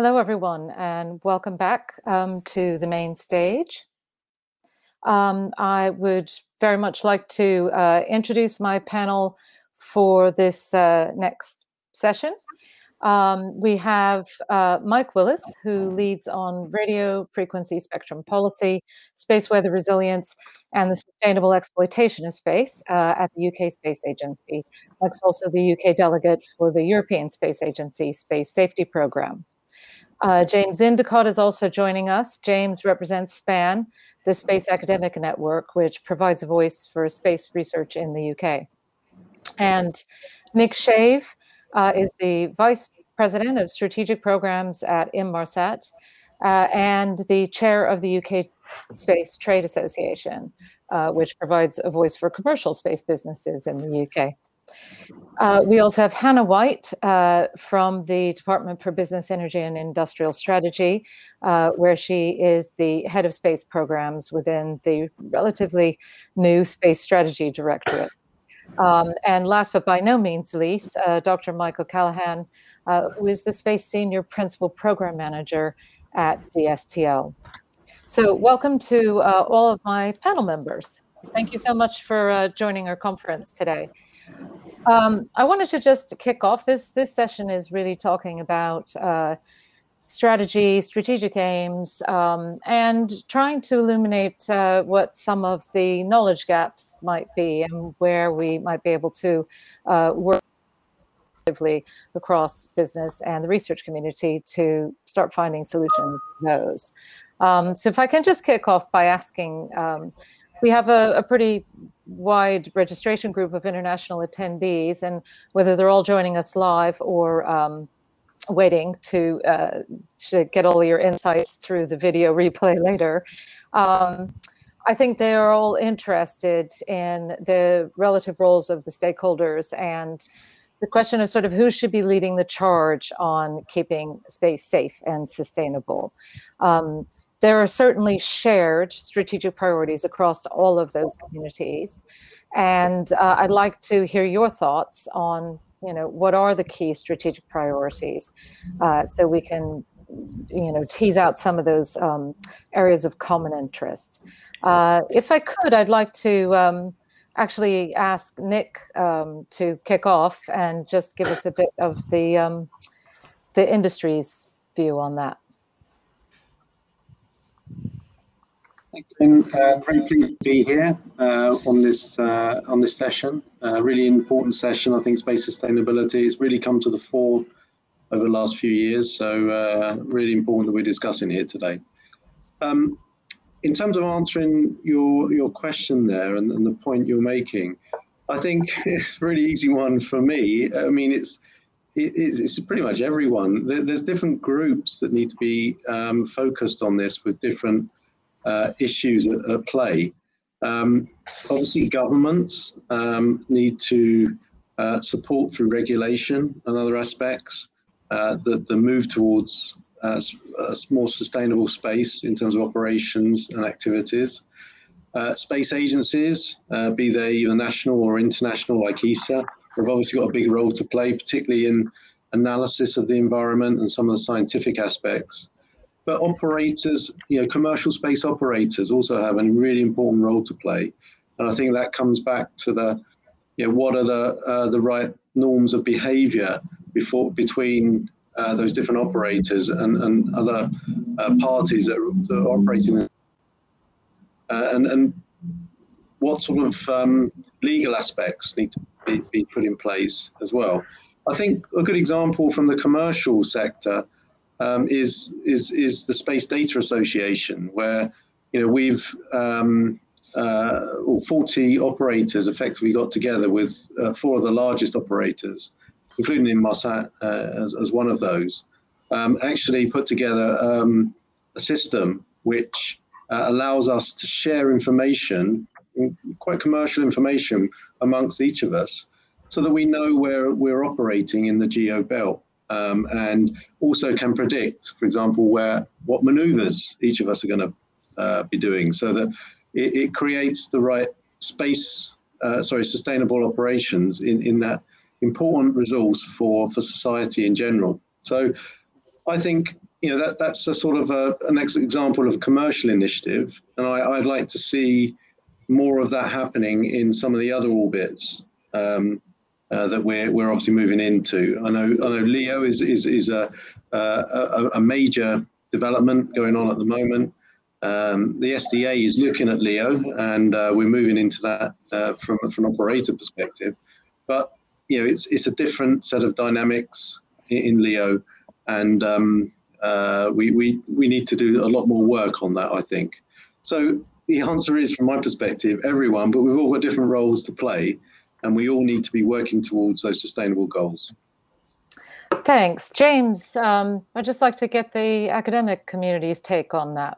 Hello, everyone, and welcome back to the main stage. I would very much like to introduce my panel for this next session. We have Mike Willis, who leads on radio frequency spectrum policy, space weather resilience, and the sustainable exploitation of space at the UK Space Agency. Mike's also the UK delegate for the European Space Agency Space Safety Programme. James Endicott is also joining us. James represents SPAN, the Space Academic Network, which provides a voice for space research in the UK. And Nick Shave is the Vice President of Strategic Programs at Inmarsat and the Chair of the UK Space Trade Association, which provides a voice for commercial space businesses in the UK. We also have Hannah White from the Department for Business, Energy and Industrial Strategy, where she is the head of space programs within the relatively new Space Strategy Directorate. And last but by no means least, Dr. Michael Callahan, who is the Space Senior Principal Program Manager at Dstl. So welcome to all of my panel members. Thank you so much for joining our conference today. I wanted to just kick off. This session is really talking about strategy, strategic aims, and trying to illuminate what some of the knowledge gaps might be and where we might be able to work across business and the research community to start finding solutions to those. So if I can just kick off by asking, we have a pretty wide registration group of international attendees, and whether they're all joining us live or waiting to get all your insights through the video replay later, I think they are all interested in the relative roles of the stakeholders and the question of sort of who should be leading the charge on keeping space safe and sustainable. There are certainly shared strategic priorities across all of those communities. And I'd like to hear your thoughts on, what are the key strategic priorities so we can, tease out some of those areas of common interest. If I could, I'd like to actually ask Nick to kick off and just give us a bit of the industry's view on that. Thank you. Very pleased to be here on this session. Really important session. I think space sustainability has really come to the fore over the last few years. So really important that we're discussing here today. In terms of answering your question there and the point you're making, I think it's a really easy one for me. I mean, it's pretty much everyone. There's different groups that need to be focused on this with different issues at play. Obviously, governments need to support through regulation and other aspects the move towards a more sustainable space in terms of operations and activities. Space agencies, be they national or international like ESA, have obviously got a big role to play, particularly in analysis of the environment and some of the scientific aspects. But operators, commercial space operators also have a really important role to play. And I think that comes back to what are the right norms of behavior between those different operators and other parties that are operating. And what sort of legal aspects need to be put in place as well. I think a good example from the commercial sector is the Space Data Association, where we've 40 operators effectively got together with 4 of the largest operators, including Inmarsat as one of those, actually put together a system which allows us to share information, quite commercial information, amongst each of us, so that we know where we're operating in the geo belt. And also can predict, for example, what maneuvers each of us are going to be doing, so that it creates the right sustainable operations in that important resource for society in general. So I think that's a sort of an example of a commercial initiative, and I'd like to see more of that happening in some of the other orbits that we're obviously moving into. I know LEO is a major development going on at the moment. The SDA is looking at LEO, and we're moving into that from an operator perspective. But it's a different set of dynamics in LEO, and we need to do a lot more work on that, I think. So the answer is, from my perspective, everyone, but we've all got different roles to play, and we all need to be working towards those sustainable goals. Thanks. James, I'd just like to get the academic community's take on that.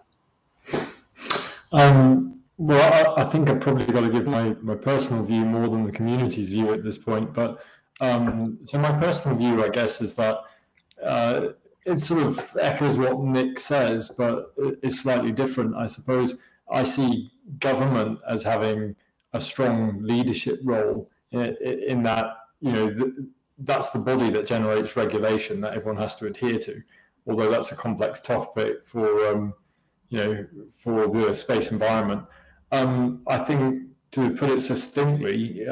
Well, I think I've probably got to give my personal view more than the community's view at this point. But so my personal view, I guess, is that it sort of echoes what Nick says, but it's slightly different, I suppose. I see government as having a strong leadership role in that, that's the body that generates regulation that everyone has to adhere to. Although that's a complex topic for the space environment. I think, to put it succinctly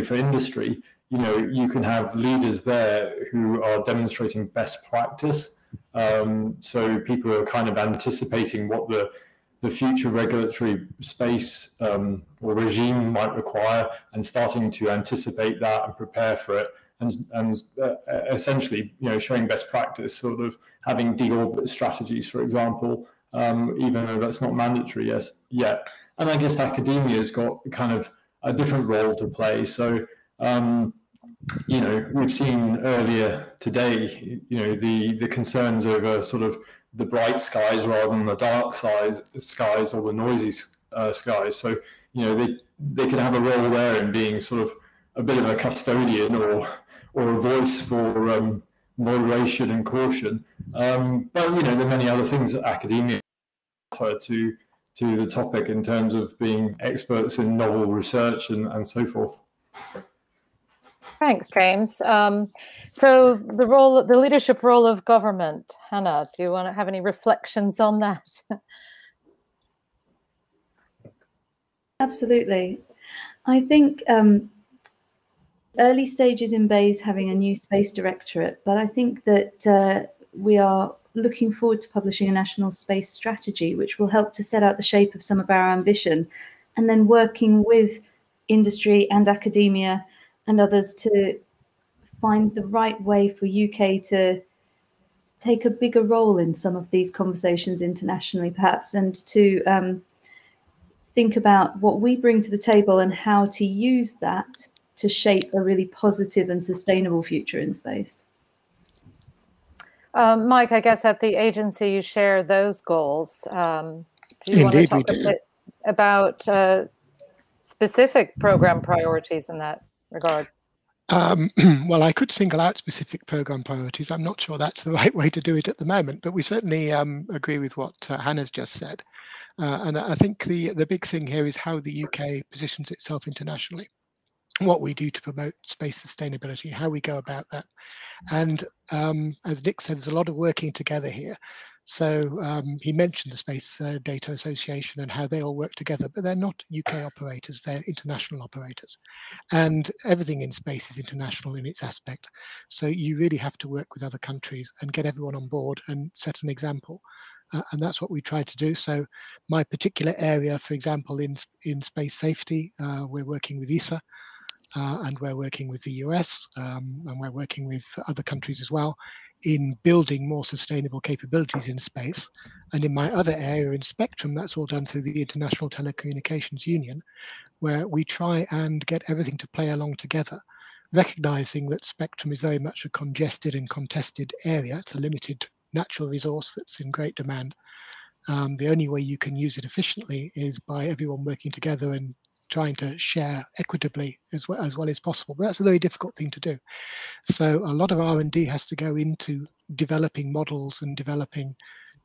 for industry, you can have leaders there who are demonstrating best practice. So people are kind of anticipating what the future regulatory space or regime might require, and starting to anticipate that and prepare for it, and essentially, showing best practice, sort of having deorbit strategies, for example, even though that's not mandatory yet. And I guess academia's got kind of a different role to play. So, we've seen earlier today, the concerns over sort of the bright skies rather than the dark skies or the noisy skies. So, they could have a role there in being sort of a bit of a custodian or a voice for moderation and caution. But, there are many other things that academia offer to the topic in terms of being experts in novel research and so forth. Thanks, James. So the leadership role of government, Hannah, do you want to have any reflections on that? Absolutely. I think early stages in BEIS having a new space directorate, but I think that we are looking forward to publishing a national space strategy, which will help to set out the shape of some of our ambition, and then working with industry and academia and others to find the right way for UK to take a bigger role in some of these conversations internationally, perhaps, and to think about what we bring to the table and how to use that to shape a really positive and sustainable future in space. Mike, I guess at the agency you share those goals. Do you want to talk a bit about specific program priorities in that regard? Well, I could single out specific program priorities. I'm not sure that's the right way to do it at the moment, but we certainly agree with what Hannah's just said. And I think the big thing here is how the UK positions itself internationally, what we do to promote space sustainability, how we go about that. And as Nick said, there's a lot of working together here. So he mentioned the Space Data Association and how they all work together, but they're not UK operators, they're international operators. And everything in space is international in its aspect. So you really have to work with other countries and get everyone on board and set an example. And that's what we try to do. So my particular area, for example, in space safety, we're working with ESA. And we're working with the US, and we're working with other countries as well in building more sustainable capabilities in space. And in my other area in spectrum, that's all done through the International Telecommunications Union, where we try and get everything to play along together, recognizing that spectrum is very much a congested and contested area. It's a limited natural resource that's in great demand. The only way you can use it efficiently is by everyone working together and trying to share equitably as well as possible. But that's a very difficult thing to do. So a lot of R&D has to go into developing models and developing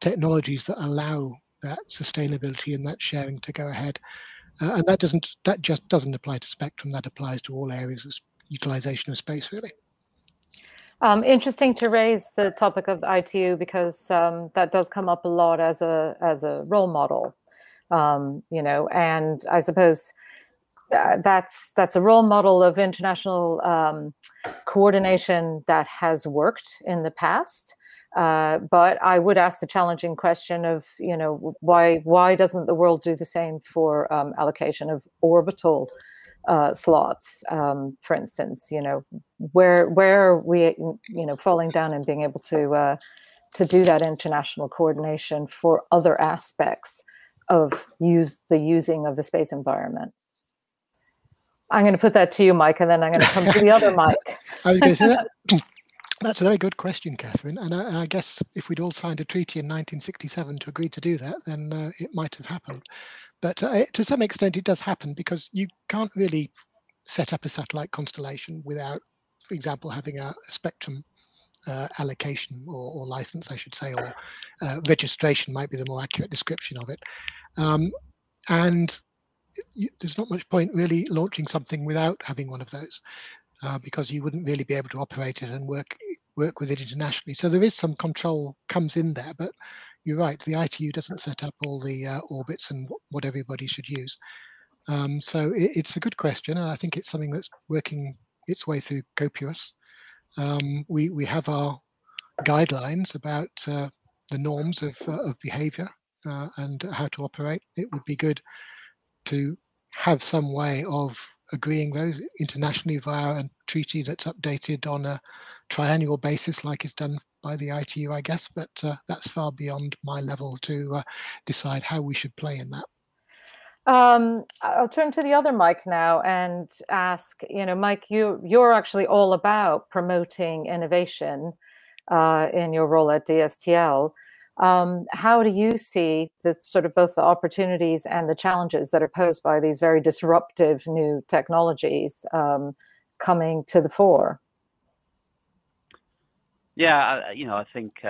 technologies that allow that sustainability and that sharing to go ahead. And that just doesn't apply to spectrum. That applies to all areas of utilization of space, really. Interesting to raise the topic of the ITU, because that does come up a lot as a role model, you know, and I suppose that's a role model of international coordination that has worked in the past. But I would ask the challenging question of, you know, why doesn't the world do the same for allocation of orbital slots, for instance? You know, where are we, you know, falling down and being able to do that international coordination for other aspects of the using of the space environment? I'm going to put that to you, Mike, and then I'm going to come to the other Mike. I was going to say that. That's a very good question, Catherine. And I guess if we'd all signed a treaty in 1967 to agree to do that, then it might have happened. But to some extent, it does happen, because you can't really set up a satellite constellation without, for example, having a spectrum allocation or license, I should say, or registration might be the more accurate description of it. And there's not much point really launching something without having one of those, because you wouldn't really be able to operate it and work with it internationally. So there is some control comes in there, but you're right, the ITU doesn't set up all the orbits and what everybody should use. So it's a good question, and I think it's something that's working its way through COPUOS. We have our guidelines about the norms of behavior and how to operate. It would be good to have some way of agreeing those internationally via a treaty that's updated on a triennial basis, like it's done by the ITU, I guess, but that's far beyond my level to decide how we should play in that. I'll turn to the other Mike now and ask, you know, Mike, you're actually all about promoting innovation in your role at Dstl. How do you see the sort of both the opportunities and the challenges that are posed by these very disruptive new technologies coming to the fore? Yeah, you know, I think you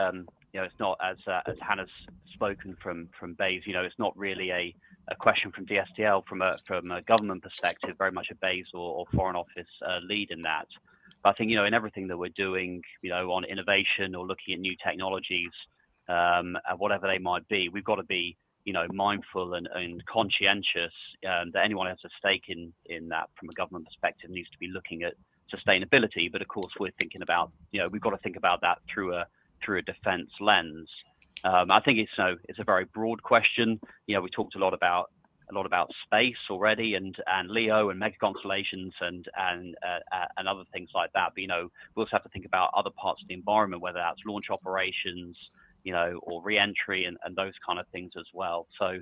know, it's not as Hannah's spoken from BEIS. You know, it's not really a question from Dstl from a government perspective, very much a BEIS or Foreign Office lead in that. But I think, you know, in everything that we're doing, you know, on innovation or looking at new technologies, whatever they might be, we've got to be, you know, mindful and conscientious that anyone who has a stake in that from a government perspective needs to be looking at sustainability. But of course, we're thinking about, you know, we've got to think about that through a defense lens. I think it's a very broad question. You know, we talked a lot about space already, and LEO and mega constellations and other things like that. But you know, we also have to think about other parts of the environment, whether that's launch operations, you know, or re-entry and those kind of things as well. So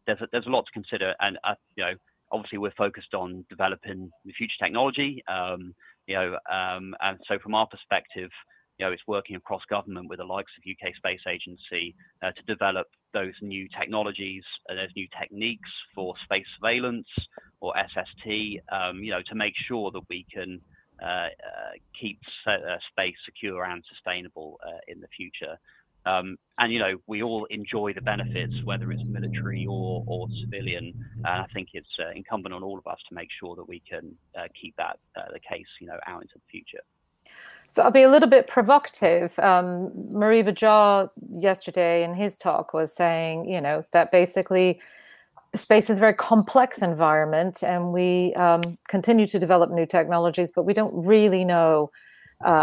there's a lot to consider, and you know, obviously we're focused on developing the future technology. You know, and so from our perspective, you know, it's working across government with the likes of UKSpace Agency to develop those new technologies, those new techniques for space surveillance or SST, you know, to make sure that we can keep space secure and sustainable in the future. And, you know, we all enjoy the benefits, whether it's military or civilian. And I think it's incumbent on all of us to make sure that we can keep that the case, you know, out into the future. So I'll be a little bit provocative. Marie Bajar yesterday in his talk was saying, you know, that basically space is a very complex environment, and we continue to develop new technologies, but we don't really know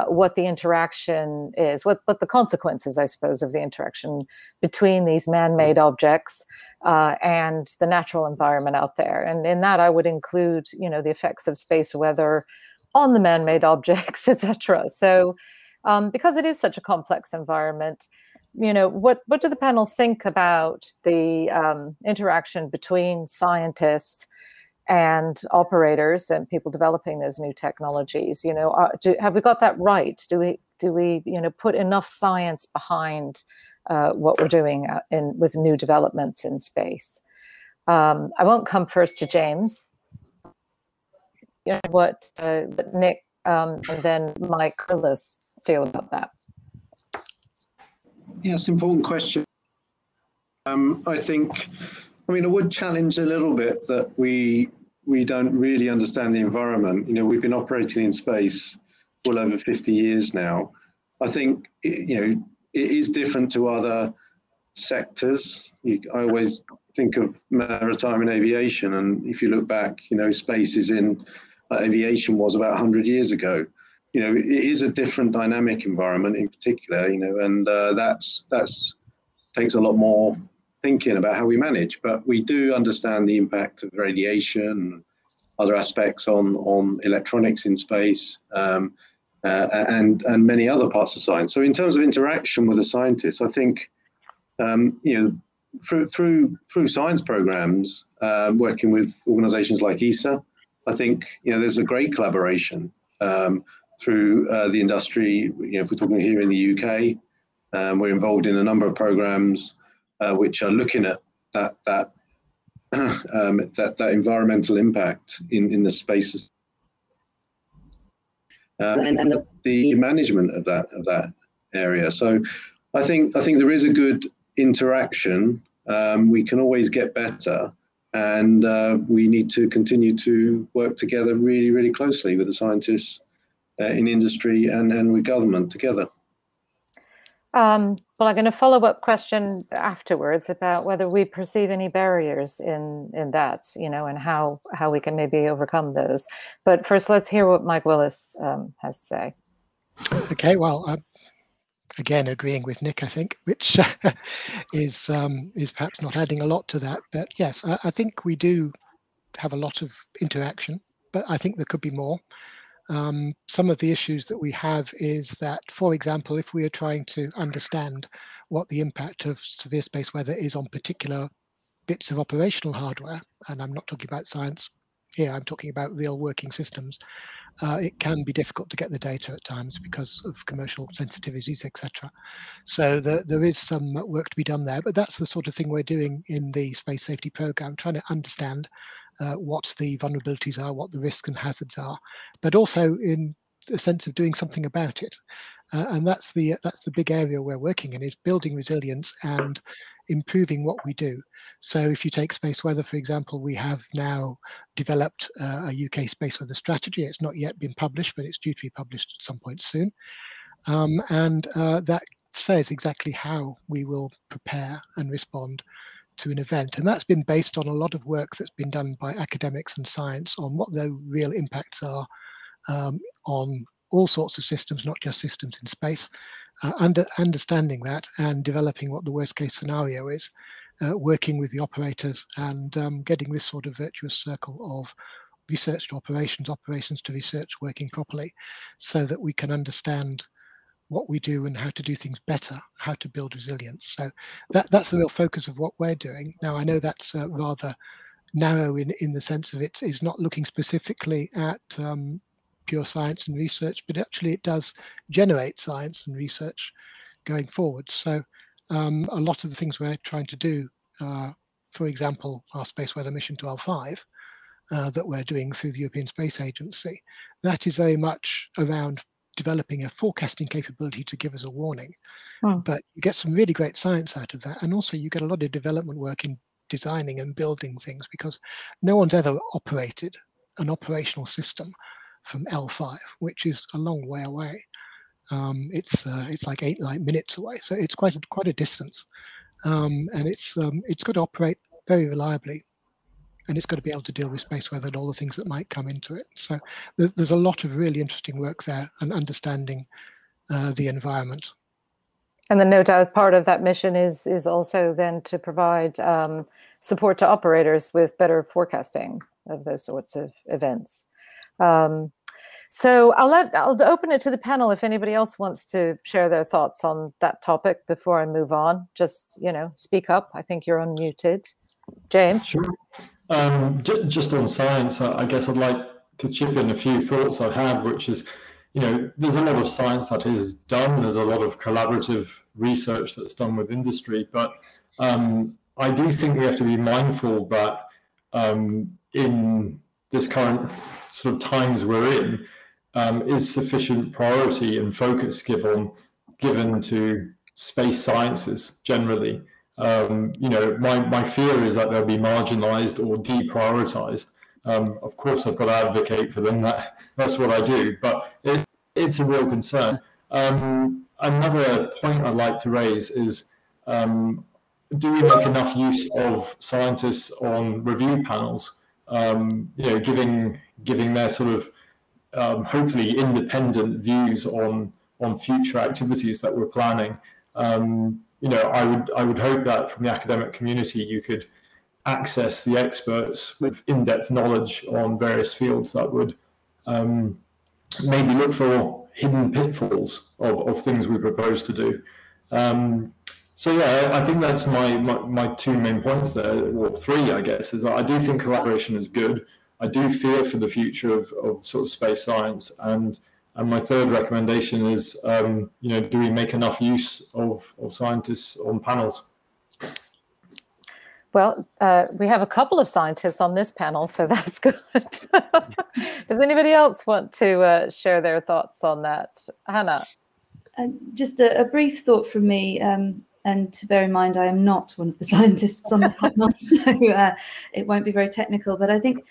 what the interaction is, what the consequences, I suppose, of the interaction between these man-made objects and the natural environment out there. And in that, I would include, you know, the effects of space weather on the man-made objects, etc. So because it is such a complex environment, you know, what do the panel think about the interaction between scientists and operators and people developing those new technologies? You know, have we got that right? Do we you know, put enough science behind what we're doing with new developments in space? I won't come first to James. You know, what Nick and then Mike Willis feel about that. Yeah, it's an important question. I think, I mean, I would challenge a little bit that we don't really understand the environment. You know, we've been operating in space well over 50 years now. I think, it is different to other sectors. I always think of maritime and aviation, and if you look back, space is in aviation was about 100 years ago. It is a different dynamic environment in particular, and that's takes a lot more thinking about how we manage. But we do understand the impact of radiation and other aspects on electronics in space, and many other parts of science. So in terms of interaction with the scientists, I think through science programs, working with organisations like ESA, I think there's a great collaboration through the industry. If we're talking here in the UK, we're involved in a number of programs which are looking at that environmental impact in the spaces, and the management of that area. So I think there is a good interaction. We can always get better, and we need to continue to work together really, really closely with the scientists in industry and with government together. Well, I'm going to follow-up question afterwards about whether we perceive any barriers in that, and how we can maybe overcome those. But first, let's hear what Mike Willis has to say. Okay, well, again, agreeing with Nick, I think, which is perhaps not adding a lot to that. But yes, I think we do have a lot of interaction, but I think there could be more. Some of the issues that we have is that, for example, if we are trying to understand what the impact of severe space weather is on particular bits of operational hardware, and I'm not talking about science here, I'm talking about real working systems, it can be difficult to get the data at times because of commercial sensitivities, etc. So there is some work to be done there, but that's the sort of thing we're doing in the space safety program, trying to understand what the vulnerabilities are, what the risks and hazards are, but also in the sense of doing something about it. And that's the big area we're working in, is building resilience and improving what we do. So if you take space weather, for example, we have now developed a UK space weather strategy. It's not yet been published, but it's due to be published at some point soon. And that says exactly how we will prepare and respond to an event. And that's been based on a lot of work that's been done by academics and science on what the real impacts are on all sorts of systems, not just systems in space, understanding that and developing what the worst case scenario is, working with the operators and getting this sort of virtuous circle of research to operations, operations to research working properly, so that we can understand what we do and how to do things better, how to build resilience. So that's the real focus of what we're doing. Now, I know that's rather narrow in the sense of it is not looking specifically at pure science and research, but actually it does generate science and research going forward. So a lot of the things we're trying to do, for example, our space weather mission to L5 that we're doing through the European Space Agency, that is very much around developing a forecasting capability to give us a warning. But you get some really great science out of that, and also you get a lot of development work in designing and building things, because no one's ever operated an operational system from L5, which is a long way away. It's like 8 light minutes away, so it's quite a distance, and it's got to operate very reliably, and it's got to be able to deal with space weather and all the things that might come into it. So there's a lot of really interesting work there, and understanding the environment. And then no doubt part of that mission is also then to provide support to operators with better forecasting of those sorts of events. So I'll open it to the panel if anybody else wants to share their thoughts on that topic before I move on. Just, speak up. I think you're unmuted. James? Sure. Just on science, I guess I'd like to chip in a few thoughts I had, which is, there's a lot of science that is done. There's a lot of collaborative research that's done with industry, but I do think we have to be mindful that in this current sort of times we're in, is sufficient priority and focus given to space sciences generally. My fear is that they'll be marginalized or deprioritized. Of course, I've got to advocate for them. That's what I do. But it's a real concern. Another point I'd like to raise is, do we make enough use of scientists on review panels, giving their sort of hopefully independent views on future activities that we're planning. I would hope that from the academic community you could access the experts with in-depth knowledge on various fields that would maybe look for hidden pitfalls of things we propose to do. So yeah, I think that's my two main points there, or three, I guess, is that I do think collaboration is good. I do fear for the future of sort of space science, and my third recommendation is, do we make enough use of scientists on panels? Well, we have a couple of scientists on this panel, so that's good. Does anybody else want to share their thoughts on that? Hannah? Just a brief thought from me, and to bear in mind, I am not one of the scientists on the panel, so it won't be very technical. But I think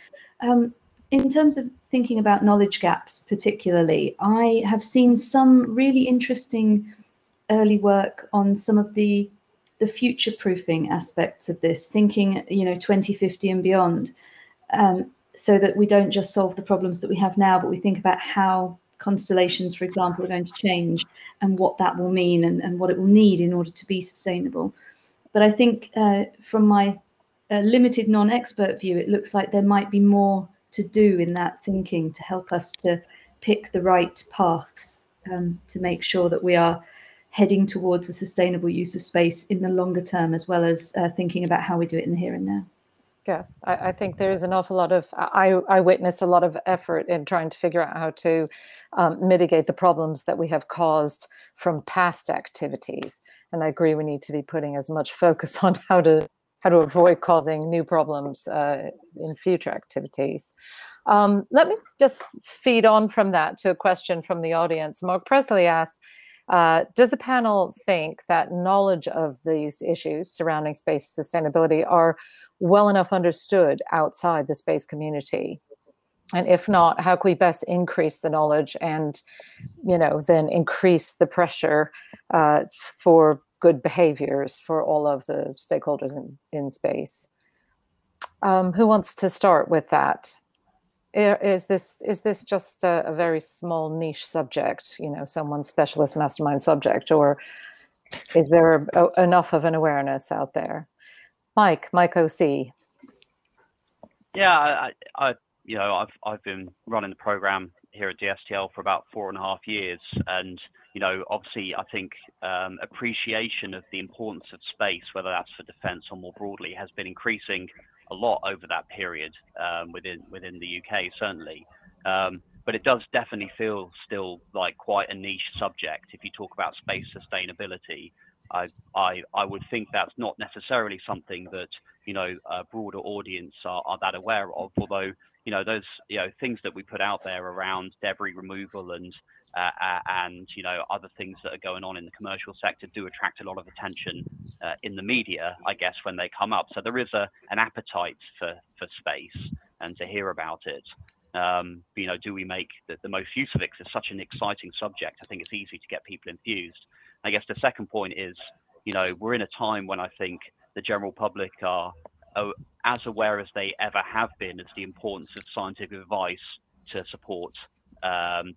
in terms of thinking about knowledge gaps particularly, I have seen some really interesting early work on some of the future-proofing aspects of this, thinking, 2050 and beyond, so that we don't just solve the problems that we have now, but we think about how constellations, for example, are going to change and what that will mean and what it will need in order to be sustainable. But I think from my limited non-expert view, it looks like there might be more to do in that thinking to help us to pick the right paths to make sure that we are heading towards a sustainable use of space in the longer term, as well as thinking about how we do it in the here and now. Yeah, I think there is an awful lot of, I witness a lot of effort in trying to figure out how to mitigate the problems that we have caused from past activities. And I agree we need to be putting as much focus on how to avoid causing new problems in future activities. Let me just feed on from that to a question from the audience. Mark Presley asks, does the panel think that knowledge of these issues surrounding space sustainability are well enough understood outside the space community? And if not, how can we best increase the knowledge and, then increase the pressure for good behaviors for all of the stakeholders in space? Who wants to start with that? Is this just a very small niche subject, someone's specialist mastermind subject, or is there enough of an awareness out there? Mike OC. Yeah, I've been running the program here at Dstl for about 4.5 years, and obviously I think appreciation of the importance of space, whether that's for defence or more broadly, has been increasing a lot over that period within the UK, certainly. But it does definitely feel still like quite a niche subject. If you talk about space sustainability, I would think that's not necessarily something that a broader audience are that aware of. Although those things that we put out there around debris removal and other things that are going on in the commercial sector do attract a lot of attention in the media, I guess, when they come up. So there is an appetite for space and to hear about it. Do we make the most use of it? 'Cause it's such an exciting subject. I think it's easy to get people enthused. I guess the second point is, we're in a time when I think the general public are as aware as they ever have been as the importance of scientific advice to support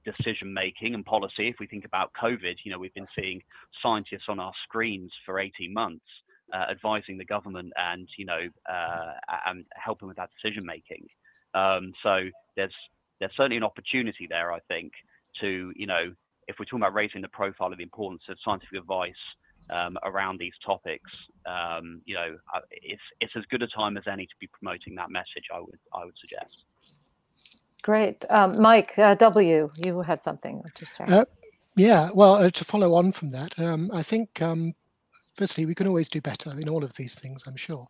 decision making and policy. If we think about COVID, we've been seeing scientists on our screens for 18 months advising the government and helping with that decision making. So there's certainly an opportunity there, I think, to if we're talking about raising the profile of the importance of scientific advice around these topics, it's as good a time as any to be promoting that message, I would suggest. Great. Mike W., you had something to say. Yeah, well, to follow on from that, I think, firstly, we can always do better in all of these things, I'm sure.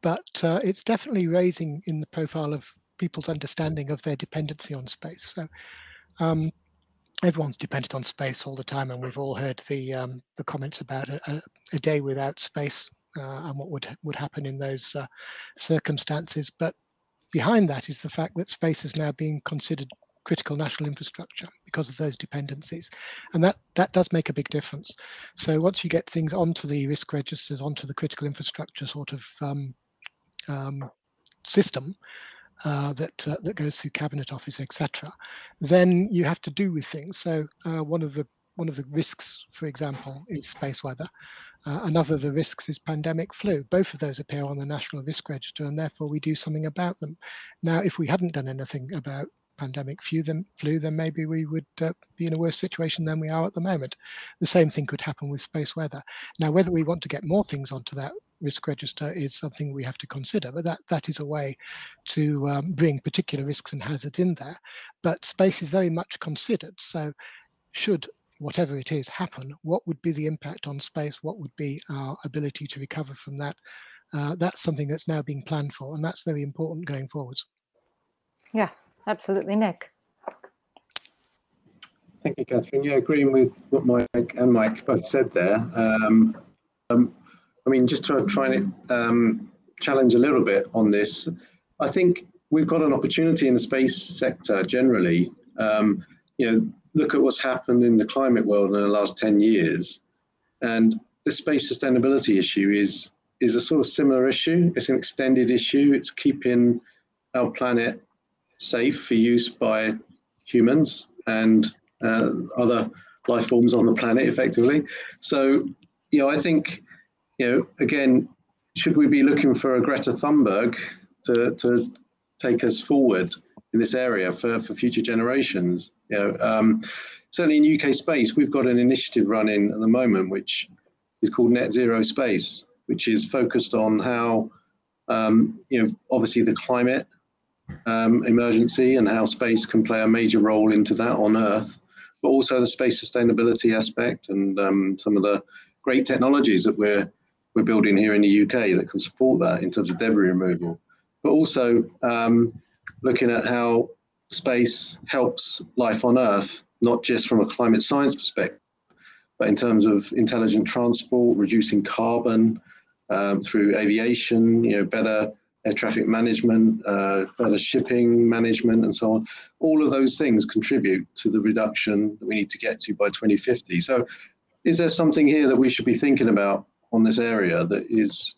But it's definitely raising in the profile of people's understanding of their dependency on space. So everyone's dependent on space all the time, and we've all heard the comments about a day without space and what would happen in those circumstances. But behind that is the fact that space is now being considered critical national infrastructure, because of those dependencies. And that does make a big difference. So once you get things onto the risk registers, onto the critical infrastructure sort of system that goes through Cabinet Office, etc., then you have to do with things. So one of the risks, for example, is space weather. Another of the risks is pandemic flu. Both of those appear on the National Risk Register, and therefore we do something about them. Now, if we hadn't done anything about pandemic flu, then maybe we would be in a worse situation than we are at the moment. The same thing could happen with space weather. Now, whether we want to get more things onto that risk register is something we have to consider, but that is a way to bring particular risks and hazards in there. But space is very much considered. So should whatever it is happen, what would be the impact on space? What would be our ability to recover from that? That's something that's now being planned for, and that's very important going forwards. Yeah, absolutely. Nick. Thank you, Catherine. Yeah, agreeing with what Mike and Mike both said there. I mean, just to try and challenge a little bit on this, I think we've got an opportunity in the space sector generally. Look at what's happened in the climate world in the last 10 years. And the space sustainability issue is a sort of similar issue. It's an extended issue. It's keeping our planet safe for use by humans and other life forms on the planet, effectively. So, I think, again, should we be looking for a Greta Thunberg to take us forward in this area for future generations? Certainly in UKSpace, we've got an initiative running at the moment, which is called Net Zero Space, which is focused on how, obviously the climate emergency and how space can play a major role into that on Earth, but also the space sustainability aspect and some of the great technologies that we're building here in the UK that can support that in terms of debris removal, but also looking at how space helps life on Earth, not just from a climate science perspective, but in terms of intelligent transport, reducing carbon through aviation, better air traffic management, better shipping management, and so on. All of those things contribute to the reduction that we need to get to by 2050. So is there something here that we should be thinking about on this area that is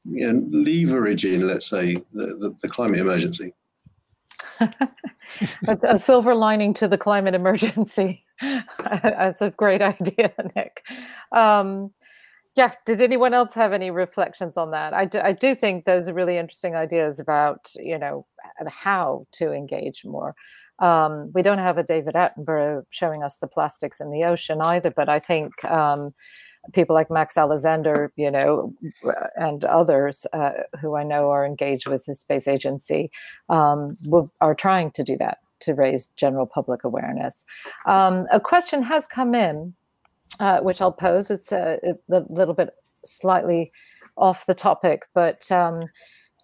leveraging, let's say, the climate emergency? A silver lining to the climate emergency. That's a great idea, Nick. Yeah, did anyone else have any reflections on that? I do think those are really interesting ideas about, how to engage more. We don't have a David Attenborough showing us the plastics in the ocean either, but I think people like Max Alexander, and others who I know are engaged with the space agency are trying to do that to raise general public awareness. A question has come in, which I'll pose. It's a little bit slightly off the topic, but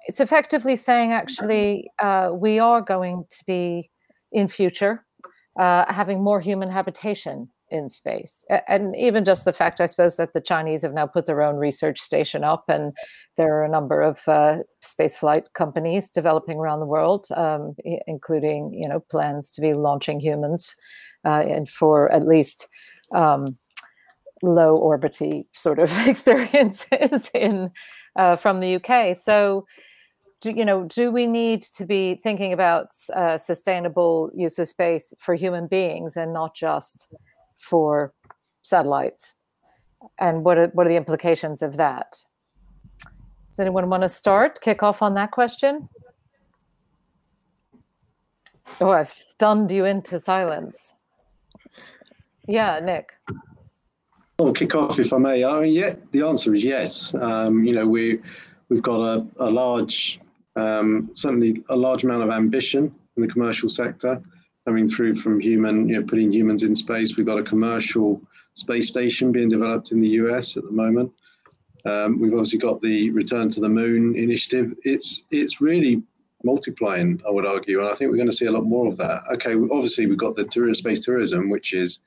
it's effectively saying, actually, we are going to be, in future, having more human habitation in space. And even just the fact, I suppose, that the Chinese have now put their own research station up, and there are a number of spaceflight companies developing around the world, including, plans to be launching humans and for at least low orbity sort of experiences from the UK. So, do we need to be thinking about sustainable use of space for human beings and not just for satellites? And what are the implications of that? Does anyone want to kick off on that question? Oh, I've stunned you into silence. Yeah, Nick. I'll kick off if I may. Yeah, the answer is yes. We've got a large, certainly a large amount of ambition in the commercial sector coming through from putting humans in space. We've got a commercial space station being developed in the US at the moment. We've obviously got the Return to the Moon initiative. It's really multiplying, I would argue, and I think we're going to see a lot more of that. Okay, obviously we've got the space tourism, which is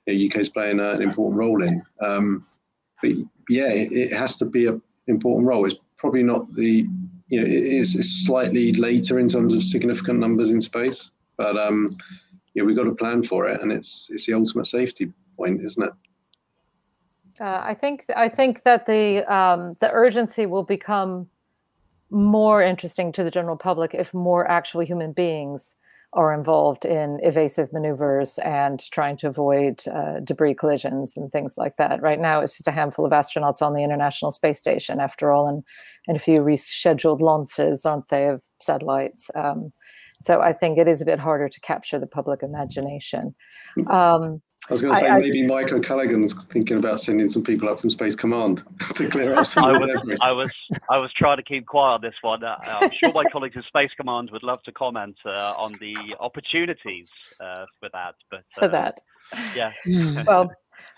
the UK is playing an important role in. But yeah, it has to be an important role. It's probably not it is slightly later in terms of significant numbers in space, but we've got to plan for it, and it's the ultimate safety point, isn't it? I think that the urgency will become more interesting to the general public if more actual human beings are involved in evasive maneuvers and trying to avoid debris collisions and things like that. Right now, it's just a handful of astronauts on the International Space Station, after all, and a few rescheduled launches, aren't they, of satellites. So I think it is a bit harder to capture the public imagination. I was going to say maybe Mike O'Callaghan's thinking about sending some people up from Space Command to clear up some debris. I was trying to keep quiet on this one. I'm sure my colleagues in Space Command would love to comment on the opportunities for that. But yeah. Well,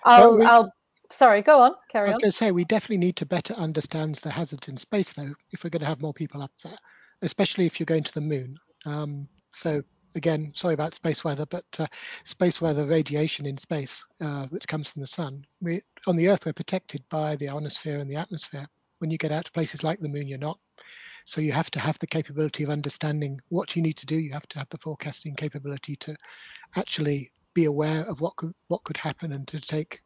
I'll. Sorry, go on. Carry on. I was going to say we definitely need to better understand the hazards in space, though, if we're going to have more people up there, especially if you're going to the moon. So. Again, sorry about space weather, but space weather radiation in space, which comes from the sun. On the Earth, we're protected by the ionosphere and the atmosphere. When you get out to places like the moon, you're not. So you have to have the capability of understanding what you need to do. You have to have the forecasting capability to actually be aware of what could happen and to take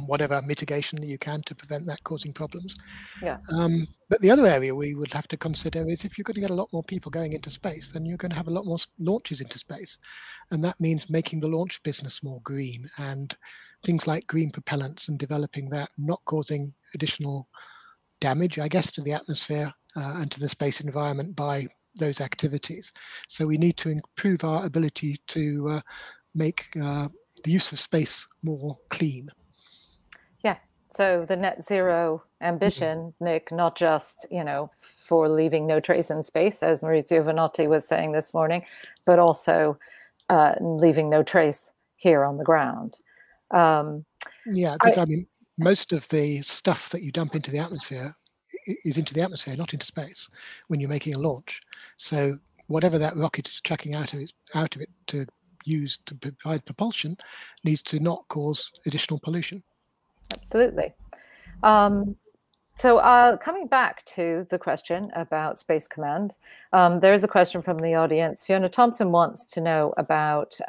whatever mitigation that you can to prevent that causing problems. Yeah. But the other area we would have to consider is if you're going to get a lot more people going into space, then you're going to have a lot more launches into space. And that means making the launch business more green and things like green propellants and developing that, not causing additional damage, I guess, to the atmosphere and to the space environment by those activities. So we need to improve our ability to make the use of space more clean. Yeah. So the net zero ambition, Nick, not just, for leaving no trace in space, as Maurizio Vanotti was saying this morning, but also leaving no trace here on the ground. Yeah, because I mean, most of the stuff that you dump into the atmosphere is into the atmosphere, not into space when you're making a launch. So whatever that rocket is chucking out of it to use to provide propulsion needs to not cause additional pollution. Absolutely. So coming back to the question about Space Command, there is a question from the audience. Fiona Thompson wants to know about,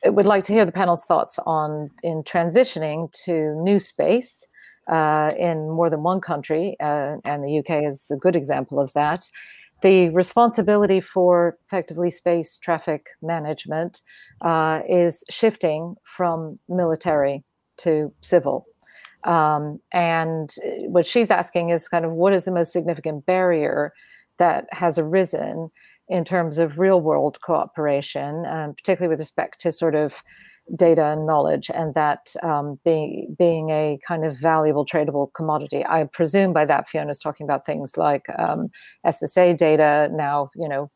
would like to hear the panel's thoughts in transitioning to new space in more than one country, and the UK is a good example of that. The responsibility for effectively space traffic management is shifting from military to civil. And what she's asking is kind of what is the most significant barrier that has arisen in terms of real world cooperation, particularly with respect to sort of data and knowledge, and that being a kind of valuable tradable commodity. I presume by that Fiona's talking about things like SSA data now,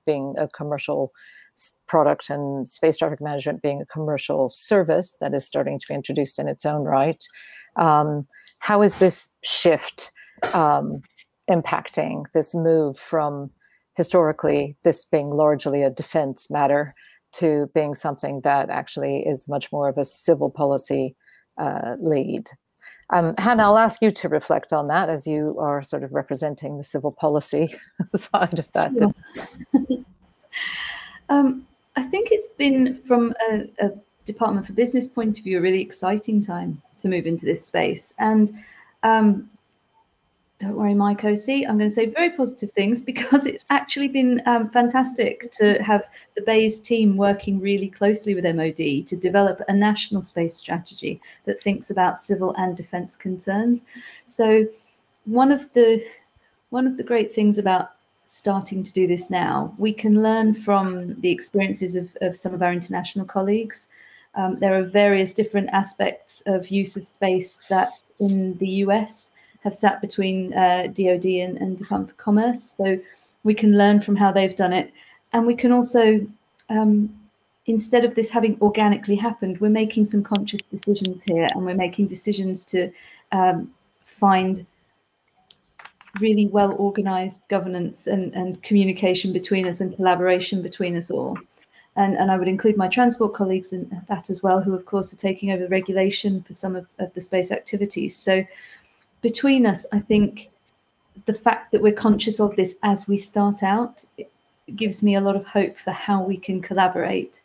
being a commercial product and space traffic management being a commercial service that is starting to be introduced in its own right. How is this shift impacting this move from historically this being largely a defense matter to being something that actually is much more of a civil policy lead? Hannah, I'll ask you to reflect on that as you are sort of representing the civil policy side of that. Sure. I think it's been, from a Department for Business point of view, a really exciting time to move into this space. And don't worry, Mike OC, I'm going to say very positive things because it's actually been fantastic to have the BEIS team working really closely with MOD to develop a national space strategy that thinks about civil and defense concerns. So one of the great things about starting to do this now, we can learn from the experiences of some of our international colleagues. There are various different aspects of use of space that in the US have sat between DOD and Department of Commerce. So we can learn from how they've done it. And we can also, instead of this having organically happened, we're making some conscious decisions here, and we're making decisions to find really well-organized governance and communication between us and collaboration between us all. And I would include my transport colleagues in that as well, who of course are taking over regulation for some of the space activities. So between us, I think the fact that we're conscious of this as we start out, it gives me a lot of hope for how we can collaborate.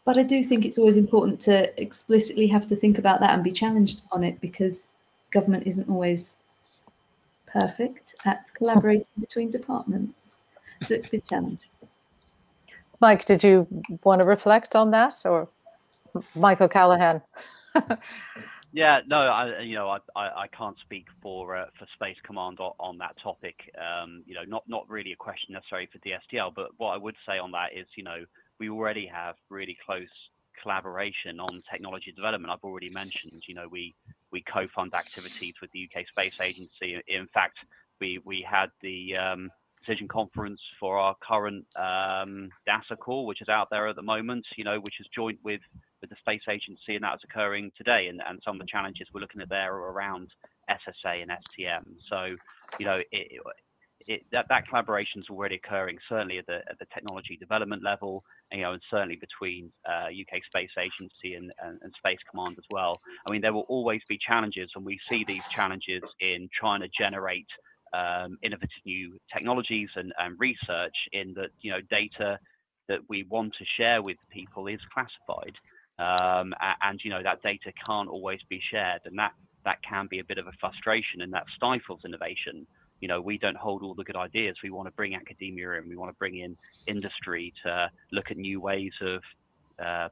But I do think it's always important to explicitly have to think about that and be challenged on it, because government isn't always perfect at collaborating between departments. So it's a good challenge. Mike, did you want to reflect on that, or Mike O'Callaghan? Yeah, no, I can't speak for Space Command on that topic. Not really a question necessarily for Dstl, but what I would say on that is, we already have really close collaboration on technology development. I've already mentioned, we co-fund activities with the UK Space Agency. In fact, we had the decision conference for our current DASA call, which is out there at the moment, which is joint with the Space Agency, and that's occurring today. And some of the challenges we're looking at there are around SSA and STM. So, that collaboration is already occurring, certainly at the technology development level, and certainly between UK Space Agency and Space Command as well. I mean, there will always be challenges, and we see these challenges in trying to generate innovative new technologies and research in that, data that we want to share with people is classified. And that data can't always be shared, and that can be a bit of a frustration, and that stifles innovation. We don't hold all the good ideas. We want to bring academia in. We want to bring in industry to look at new ways of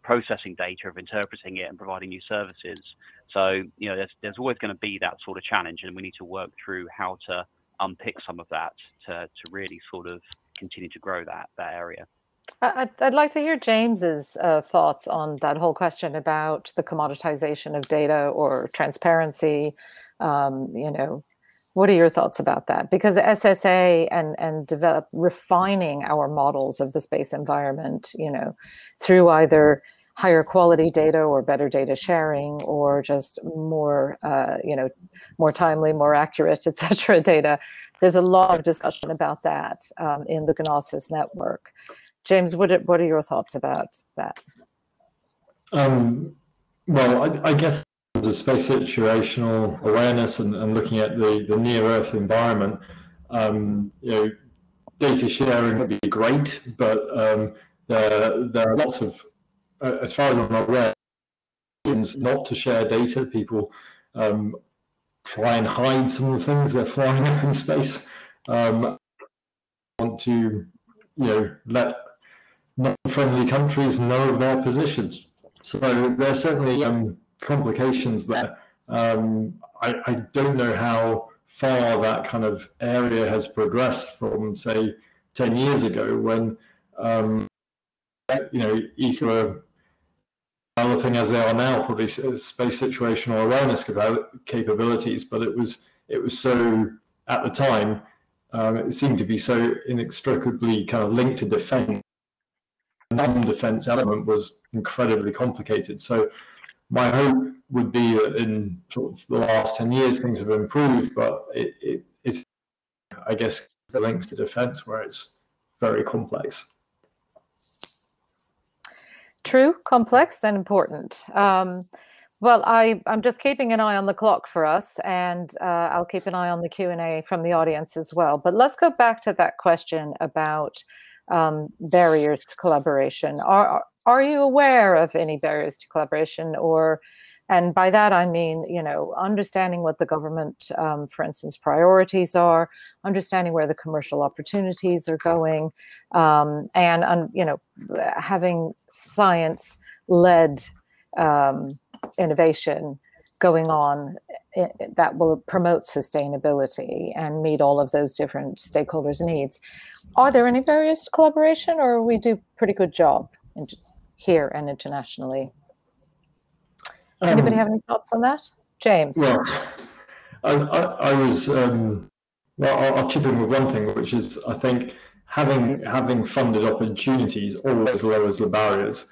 processing data, of interpreting it, and providing new services. So, there's always going to be that sort of challenge, and we need to work through how to unpick some of that to really sort of continue to grow that area. I'd like to hear James's thoughts on that whole question about the commoditization of data or transparency. What are your thoughts about that? Because SSA and refining our models of the space environment, through either higher quality data or better data sharing, or just more, more timely, more accurate, et cetera, data. There's a lot of discussion about that in the GNOSIS network. James, what are your thoughts about that? Well, I guess the space situational awareness and looking at the near-Earth environment, data sharing would be great, but there are lots of, as far as I'm aware, not to share data. People try and hide some of the things they're flying up in space. Want to, let non-friendly countries know of their positions. So there are certainly complications there. I don't know how far that kind of area has progressed from, say, 10 years ago, when ESA were developing, as they are now, probably space situational awareness capabilities, but it was so, at the time, it seemed to be so inextricably kind of linked to defense. The non-defense element was incredibly complicated. So my hope would be that in sort of the last 10 years things have improved, but it's, I guess, the links to defense where it's very complex. True, complex, and important. Well, I'm just keeping an eye on the clock for us, and I'll keep an eye on the Q&A from the audience as well. But let's go back to that question about barriers to collaboration. Are you aware of any barriers to collaboration, and by that I mean, understanding what the government, for instance, priorities are, understanding where the commercial opportunities are going, and having science-led innovation going on that will promote sustainability and meet all of those different stakeholders' needs. Are there any barriers to collaboration, or we do a pretty good job here and internationally? Anybody have any thoughts on that? James? Well, I was, I'll chip in with one thing, which is, I think having funded opportunities always lowers the barriers.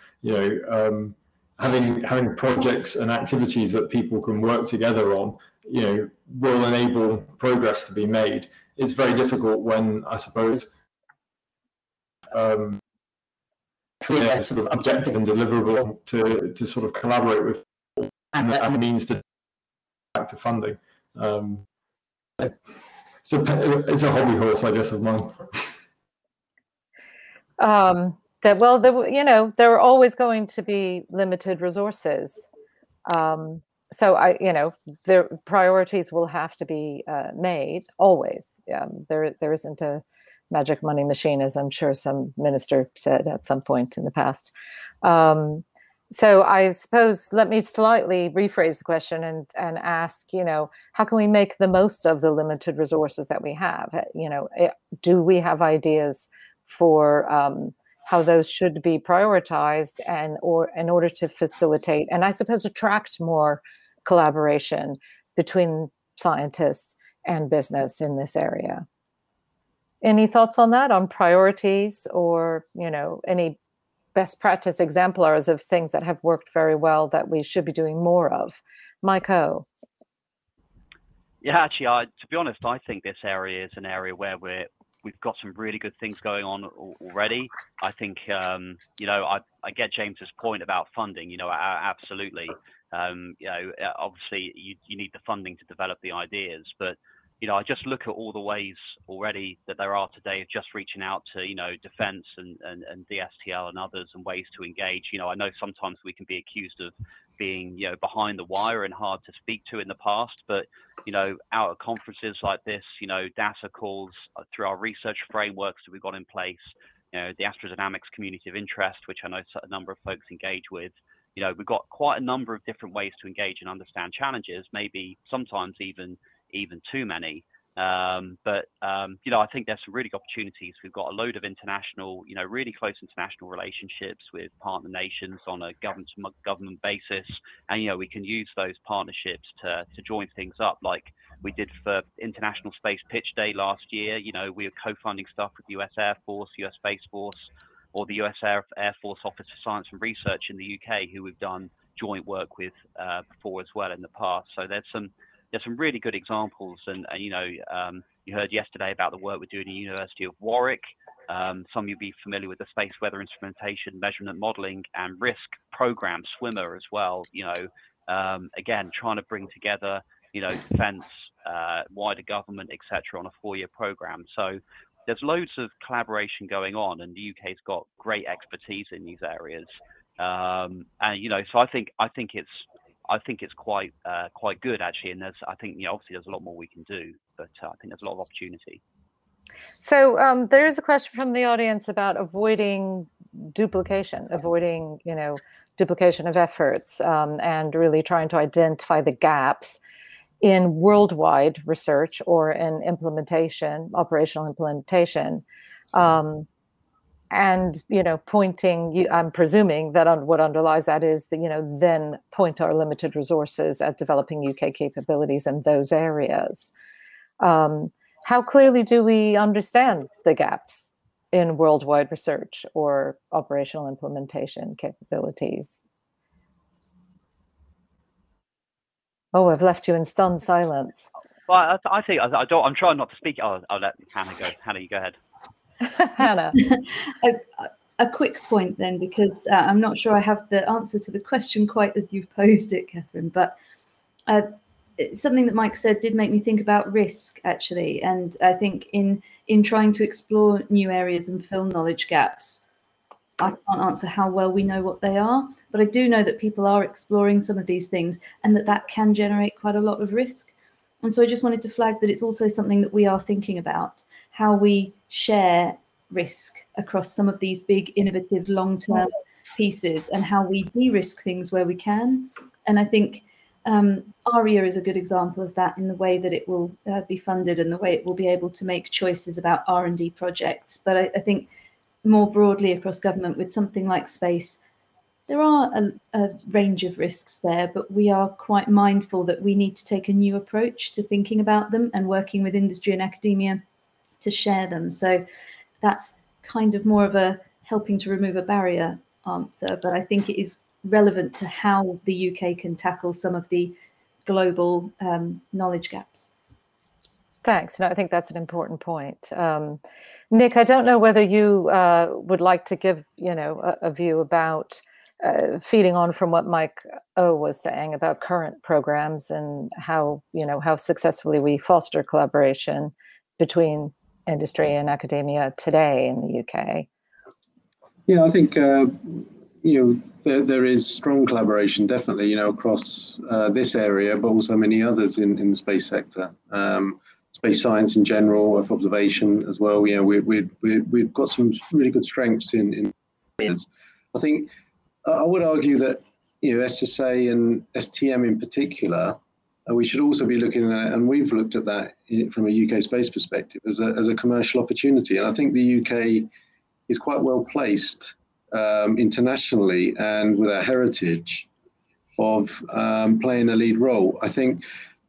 Having projects and activities that people can work together on, will enable progress to be made. It's very difficult when, I suppose, clear sort of objective and deliverable to sort of collaborate with people, and that means to back to funding. It's a hobby horse, I guess, of mine. That, well, there are always going to be limited resources. So their priorities will have to be made always. There isn't a magic money machine, as I'm sure some minister said at some point in the past. So I suppose let me slightly rephrase the question and ask, how can we make the most of the limited resources that we have? Do we have ideas for how those should be prioritized or in order to facilitate and I suppose attract more collaboration between scientists and business in this area? Any thoughts on that, on priorities or, any best practice exemplars of things that have worked very well that we should be doing more of? Mike O. Yeah, actually, to be honest, I think this area is an area where we've got some really good things going on already. I think, I get James's point about funding, absolutely. Obviously you need the funding to develop the ideas, but I just look at all the ways already that there are today of just reaching out to, defense and Dstl and others and ways to engage. I know sometimes we can be accused of being, behind the wire and hard to speak to in the past, but, out at conferences like this, data calls through our research frameworks that we've got in place, the astrodynamics community of interest, which I know a number of folks engage with. We've got quite a number of different ways to engage and understand challenges, maybe sometimes even too many. I think there's some really good opportunities. We've got a load of international, really close international relationships with partner nations on a government basis. And, we can use those partnerships to join things up like we did for International Space Pitch Day last year. We were co-funding stuff with the US Air Force, US Space Force, or the US Air Force Office for Science and Research in the UK, who we've done joint work with before as well in the past. So there's some really good examples, and you heard yesterday about the work we're doing at the University of Warwick. Some of you will be familiar with the Space Weather Instrumentation, Measurement Modeling, and Risk program, SWIMMER as well. Again, trying to bring together, defence, wider government, etc., on a 4-year program. So there's loads of collaboration going on, and the UK's got great expertise in these areas. So I think it's quite good actually, and obviously there's a lot more we can do, but I think there's a lot of opportunity. So there is a question from the audience about avoiding duplication, duplication of efforts, and really trying to identify the gaps in worldwide research or in implementation, operational implementation. And, pointing, I'm presuming that what underlies that is that, then point our limited resources at developing UK capabilities in those areas. How clearly do we understand the gaps in worldwide research or operational implementation capabilities? Oh, I've left you in stunned silence. Well, I think I'm trying not to speak. I'll let Hannah go. Hannah, you go ahead. Hannah. A quick point then, because I'm not sure I have the answer to the question quite as you've posed it, Catherine, but something that Mike said did make me think about risk, actually. And I think in trying to explore new areas and fill knowledge gaps, I can't answer how well we know what they are, but I do know that people are exploring some of these things and that can generate quite a lot of risk. And so I just wanted to flag that it's also something that we are thinking about, how we share risk across some of these big, innovative, long-term pieces, and how we de-risk things where we can. And I think ARIA is a good example of that in the way that it will be funded and the way it will be able to make choices about R&D projects. But I think more broadly across government with something like space, there are a range of risks there, but we are quite mindful that we need to take a new approach to thinking about them and working with industry and academia to share them. So that's kind of more of a helping to remove a barrier answer, but I think it is relevant to how the UK can tackle some of the global knowledge gaps. Thanks. No, I think that's an important point. Nick, I don't know whether you would like to give, a view about feeding on from what Mike O was saying about current programs and how, how successfully we foster collaboration between industry and academia today in the UK. Yeah, I think there is strong collaboration, definitely, across this area, but also many others in the space sector. Space science in general, Earth observation as well. We've got some really good strengths in areas. I think I would argue that SSA and STM in particular, we should also be looking at, and we've looked at that from a UK space perspective as a commercial opportunity. And I think the UK is quite well placed internationally and with our heritage of playing a lead role. I think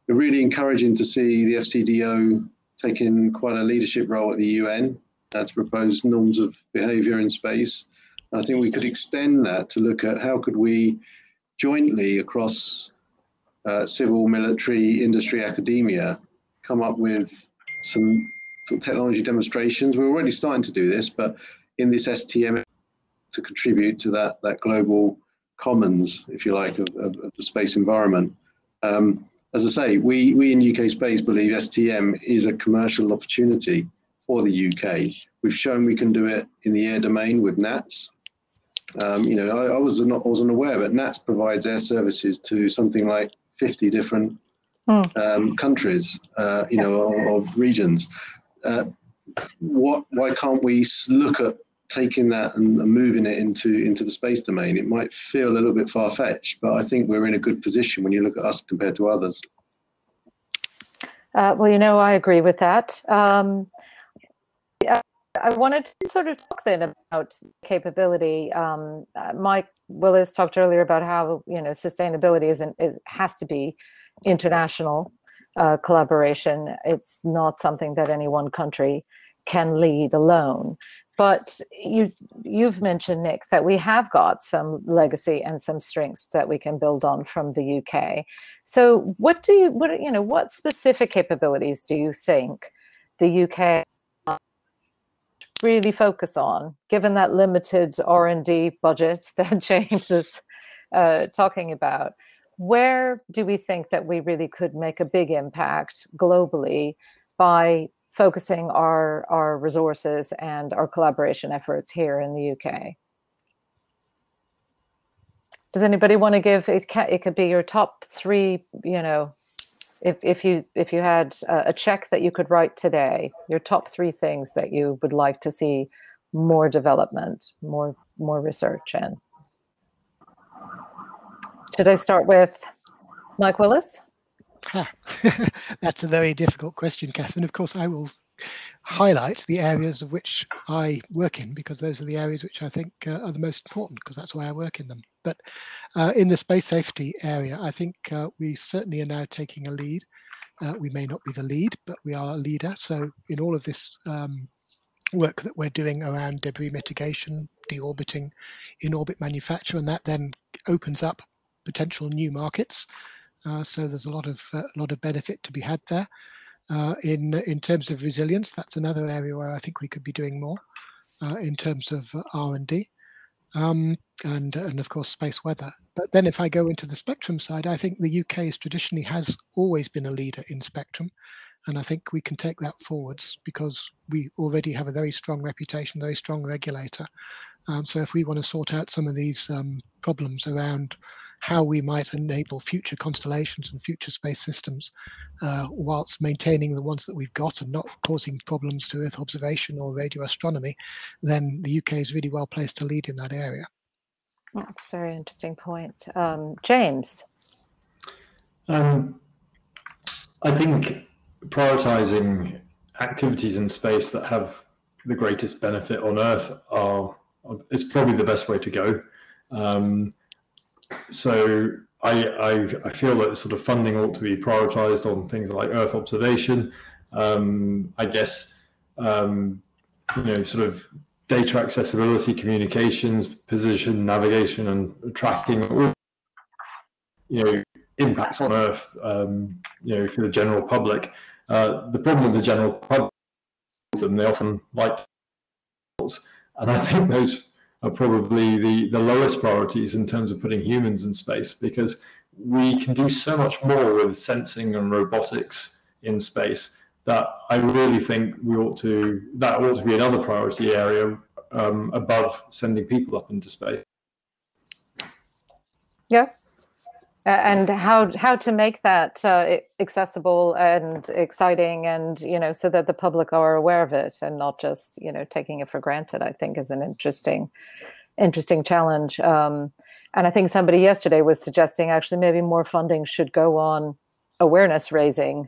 we're really encouraging to see the FCDO taking quite a leadership role at the UN to propose norms of behaviour in space. And I think we could extend that to look at how could we jointly across civil, military, industry, academia, come up with some sort of technology demonstrations. We're already starting to do this, but in this STM to contribute to that global commons, if you like, of the space environment. As I say, we in UKSpace believe STM is a commercial opportunity for the UK. We've shown we can do it in the air domain with NATS. I wasn't aware, but NATS provides air services to something like 50 different countries, of regions. Why can't we look at taking that and moving it into the space domain? It might feel a little bit far-fetched, but I think we're in a good position when you look at us compared to others. Well, I agree with that. I wanted to sort of talk then about capability. Mike Willis talked earlier about how sustainability has to be international collaboration. It's not something that any one country can lead alone. But you've mentioned, Nick, that we have got some legacy and some strengths that we can build on from the UK. So what specific capabilities do you think the UK really focus on, given that limited R&D budget that James is talking about? Where do we think that we really could make a big impact globally by focusing our resources and our collaboration efforts here in the UK? Does anybody want to give it? It could be your top three. If you had a check that you could write today, your top three things that you would like to see more development, more research in. Should I start with Mike Willis? That's a very difficult question, Catherine. Of course, I will highlight the areas of which I work in, because those are the areas which I think are the most important, because that's why I work in them. But in the space safety area, I think we certainly are now taking a lead. We may not be the lead, but we are a leader. So in all of this work that we're doing around debris mitigation, deorbiting, in-orbit manufacture, and that then opens up potential new markets. So there's a lot of benefit to be had there. In terms of resilience, that's another area where I think we could be doing more in terms of R&D, and of course space weather. But then if I go into the spectrum side, I think the UK traditionally has always been a leader in spectrum, and I think we can take that forwards because we already have a very strong reputation, very strong regulator. So if we want to sort out some of these problems around how we might enable future constellations and future space systems whilst maintaining the ones that we've got and not causing problems to Earth observation or radio astronomy, then the UK is really well placed to lead in that area. That's a very interesting point. James? I think prioritizing activities in space that have the greatest benefit on Earth is probably the best way to go. So I feel that sort of funding ought to be prioritized on things like Earth observation. I guess sort of data accessibility, communications, position, navigation, and tracking. Impacts on Earth. For the general public. The problem with the general public is that they often like, and I think those are probably the lowest priorities in terms of putting humans in space, because we can do so much more with sensing and robotics in space that I really think that ought to be another priority area above sending people up into space. Yeah. And how to make that accessible and exciting, and so that the public are aware of it and not just taking it for granted, I think is an interesting challenge. And I think somebody yesterday was suggesting actually maybe more funding should go on awareness raising,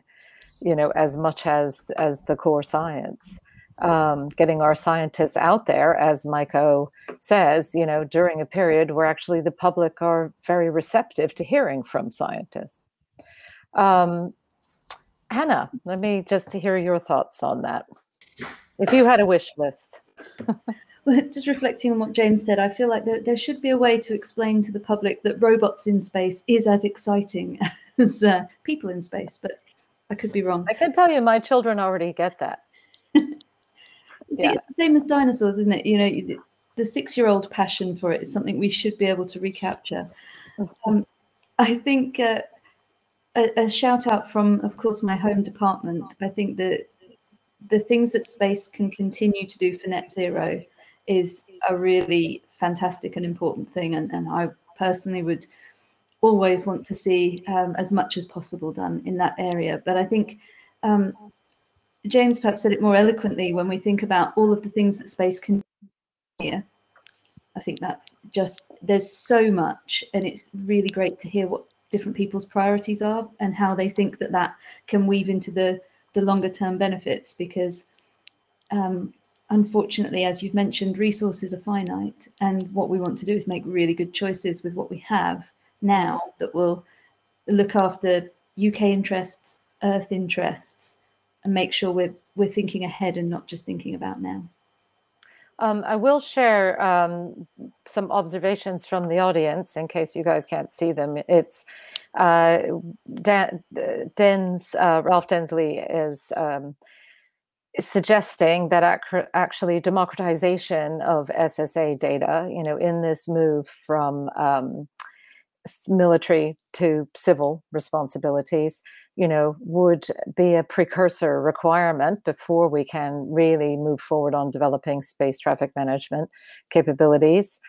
as much as the core science. Getting our scientists out there, as Mike O says, during a period where actually the public are very receptive to hearing from scientists. Hannah, let me just hear your thoughts on that. If you had a wish list. Well, just reflecting on what James said, I feel like there should be a way to explain to the public that robots in space is as exciting as people in space, but I could be wrong. I can tell you my children already get that. Yeah. It's the same as dinosaurs, isn't it? The 6-year-old passion for it is something we should be able to recapture. I think a shout out from, of course, my home department. I think that the things that space can continue to do for net zero is a really fantastic and important thing. And I personally would always want to see as much as possible done in that area. But I think James perhaps said it more eloquently when we think about all of the things that space can do here. I think that's there's so much, and it's really great to hear what different people's priorities are and how they think that can weave into the longer term benefits, because unfortunately, as you've mentioned, resources are finite, and what we want to do is make really good choices with what we have now that will look after UK interests, Earth interests, and make sure we're thinking ahead and not just thinking about now. I will share some observations from the audience in case you guys can't see them. It's Ralph Densley is suggesting that actually democratization of SSA data, in this move from military to civil responsibilities, would be a precursor requirement before we can really move forward on developing space traffic management capabilities.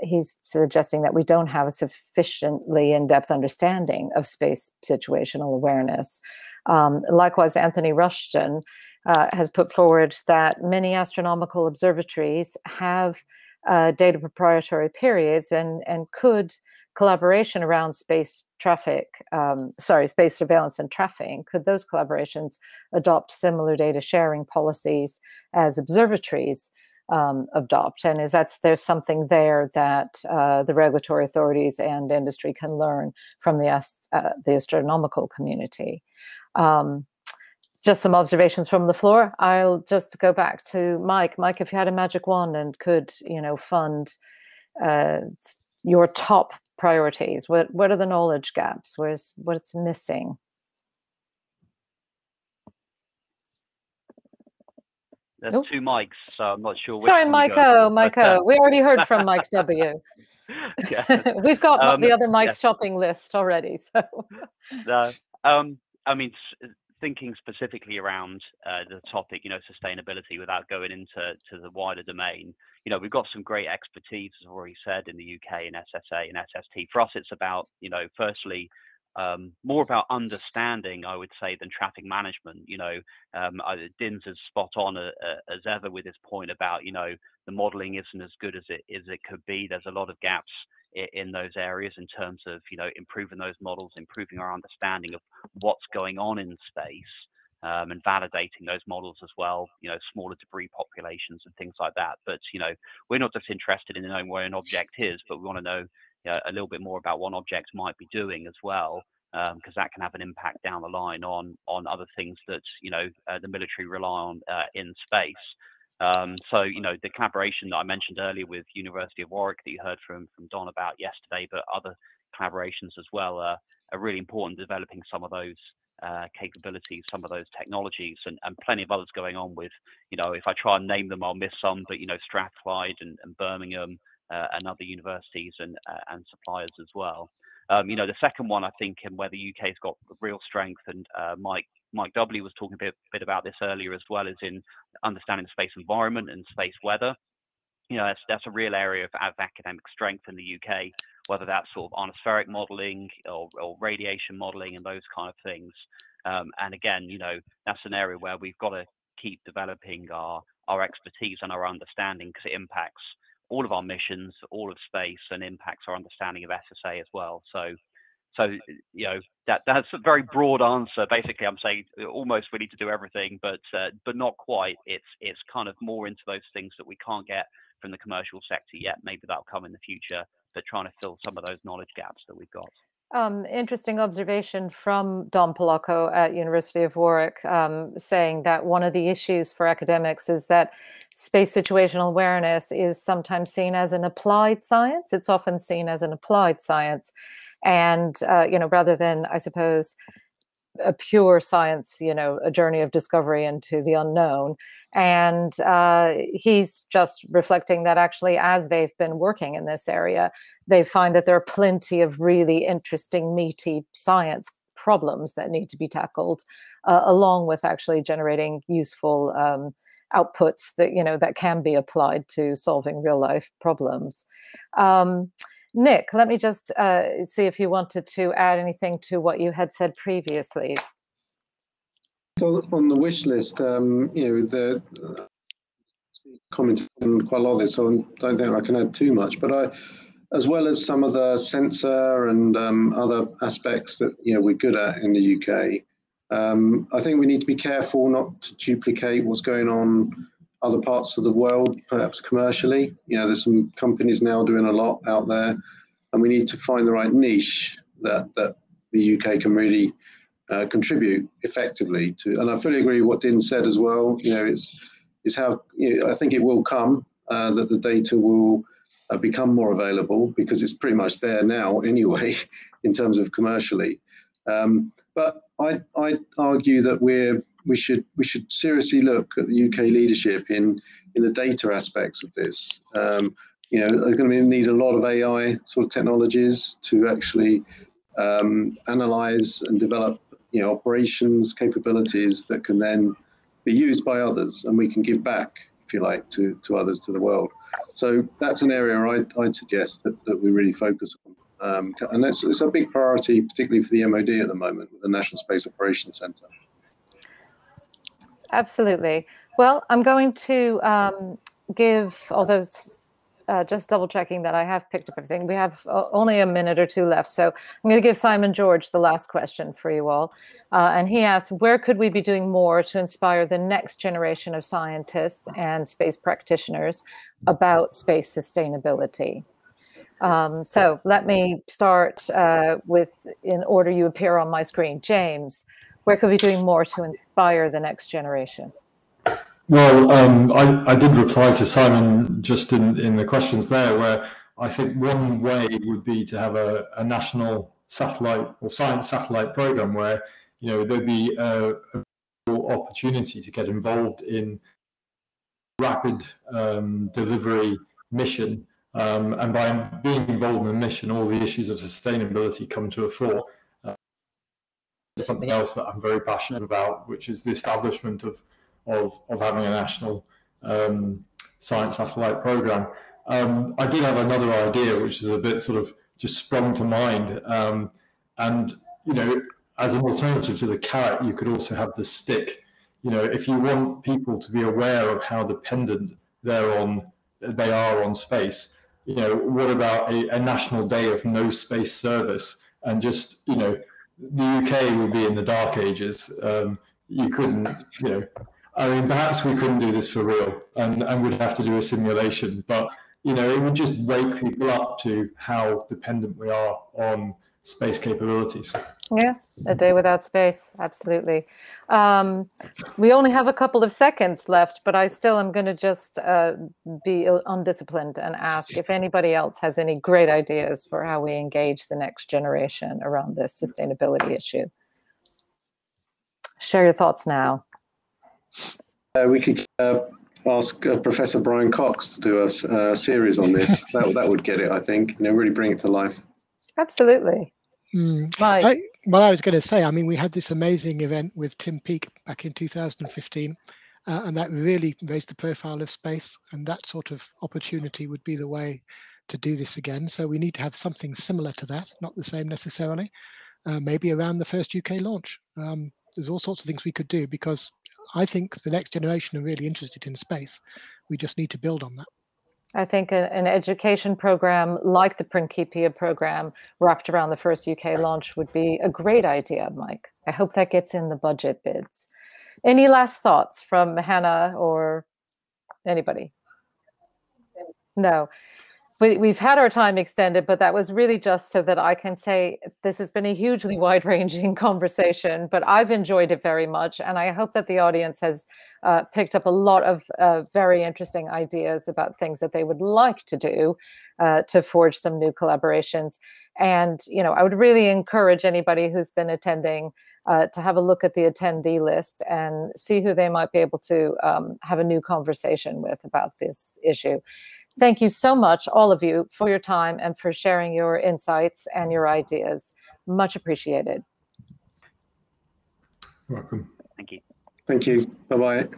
He's suggesting that we don't have a sufficiently in-depth understanding of space situational awareness. Likewise, Anthony Rushton has put forward that many astronomical observatories have data proprietary periods, and could collaboration around space surveillance and tracking, could those collaborations adopt similar data sharing policies as observatories adopt? And there's something there that the regulatory authorities and industry can learn from the astronomical community. Just some observations from the floor. I'll just go back to Mike. Mike, if you had a magic wand and could, fund your top priorities, what are the knowledge gaps? What's missing? There's two mics, so I'm not sure which. Sorry, Mike O. We already heard from Mike W. We've got the other Mike's shopping list already. So. I mean, thinking specifically around the topic, sustainability, without going into the wider domain, we've got some great expertise, as I've already said, in the UK in SSA and SST. For us, it's about, firstly, more about understanding, I would say, than traffic management. Dins is spot on as ever with his point about, the modeling isn't as good as it could be. There's a lot of gaps in those areas in terms of, improving those models, improving our understanding of what's going on in space, and validating those models as well, smaller debris populations and things like that. But, we're not just interested in knowing where an object is, but we want to know a little bit more about what an object might be doing as well, because that can have an impact down the line on other things that, the military rely on in space. So, the collaboration that I mentioned earlier with University of Warwick that you heard from Don about yesterday, but other collaborations as well are really important, developing some of those capabilities, some of those technologies, and plenty of others going on with, if I try and name them, I'll miss some, but, Strathclyde and Birmingham and other universities and suppliers as well. The second one, I think, and where the UK's got real strength, and Mike W was talking a bit about this earlier as well, is in understanding the space environment and space weather. That's a real area of academic strength in the UK, whether that's sort of ionospheric modeling or radiation modeling and those kind of things. And again, that's an area where we've got to keep developing our expertise and our understanding, because it impacts all of our missions, all of space, and impacts our understanding of SSA as well. So that's a very broad answer. Basically, I'm saying almost we need to do everything, but not quite. It's kind of more into those things that we can't get from the commercial sector yet. Maybe that'll come in the future, but trying to fill some of those knowledge gaps that we've got. Interesting observation from Don Polacco at University of Warwick, saying that one of the issues for academics is that space situational awareness is sometimes seen as an applied science. It's often seen as an applied science. And, rather than, I suppose, a pure science, a journey of discovery into the unknown. And he's just reflecting that actually, as they've been working in this area, they find that there are plenty of really interesting, meaty science problems that need to be tackled, along with actually generating useful outputs that, that can be applied to solving real life problems. Nick, let me just see if you wanted to add anything to what you had said previously. On the wish list, the commented on quite a lot of this, so I don't think I can add too much. But as well as some of the sensor and other aspects that we're good at in the UK, I think we need to be careful not to duplicate what's going on other parts of the world, perhaps commercially. There's some companies now doing a lot out there, and we need to find the right niche that the UK can really contribute effectively to. And I fully agree with what Din said as well. It's how I think it will come, that the data will become more available, because it's pretty much there now anyway in terms of commercially. But I'd argue that we should seriously look at the UK leadership in the data aspects of this. There's going to need a lot of AI sort of technologies to actually analyze and develop operations capabilities that can then be used by others, and we can give back, if you like, to others, to the world. So that's an area I'd suggest that we really focus on. And it's a big priority, particularly for the MOD at the moment, with the National Space Operations Centre. Absolutely. Well, I'm going to give all those, just double checking that I have picked up everything. We have only a minute or two left. So I'm going to give Simon George the last question for you all. And he asked, where could we be doing more to inspire the next generation of scientists and space practitioners about space sustainability? So let me start with, in order you appear on my screen. James, where could we be doing more to inspire the next generation? Well, I did reply to Simon just in the questions there, where I think one way would be to have a national satellite or science satellite program where there'd be a opportunity to get involved in rapid delivery mission. And by being involved in a mission, all the issues of sustainability come to a fore. Something else that I'm very passionate about, which is the establishment of having a national science satellite program. I did have another idea, which is a bit sort of just sprung to mind. And as an alternative to the carrot, you could also have the stick. If you want people to be aware of how dependent they are on space, what about a national day of no space service? And just, the UK would be in the dark ages. You couldn't, perhaps we couldn't do this for real, and we'd have to do a simulation, but, it would just wake people up to how dependent we are on space capabilities. Yeah, a day without space, absolutely. We only have a couple of seconds left, but I still am going to just be undisciplined and ask if anybody else has any great ideas for how we engage the next generation around this sustainability issue. Share your thoughts now. We could ask Professor Brian Cox to do a series on this. That would get it, I think. Really bring it to life. Absolutely. Mike. Well, I was going to say, I mean, we had this amazing event with Tim Peake back in 2015, and that really raised the profile of space, and that sort of opportunity would be the way to do this again. So we need to have something similar to that, not the same necessarily, maybe around the first UK launch. There's all sorts of things we could do, because I think the next generation are really interested in space. We just need to build on that. I think an education program like the Principia program wrapped around the first UK launch would be a great idea, Mike. I hope that gets in the budget bids. Any last thoughts from Hannah or anybody? No. We've had our time extended, but that was really just so that I can say this has been a hugely wide-ranging conversation, but I've enjoyed it very much. And I hope that the audience has picked up a lot of very interesting ideas about things that they would like to do to forge some new collaborations. And, you know, I would really encourage anybody who's been attending to have a look at the attendee list and see who they might be able to have a new conversation with about this issue. Thank you so much, all of you, for your time and for sharing your insights and your ideas. Much appreciated. Welcome. Thank you. Thank you. Bye-bye.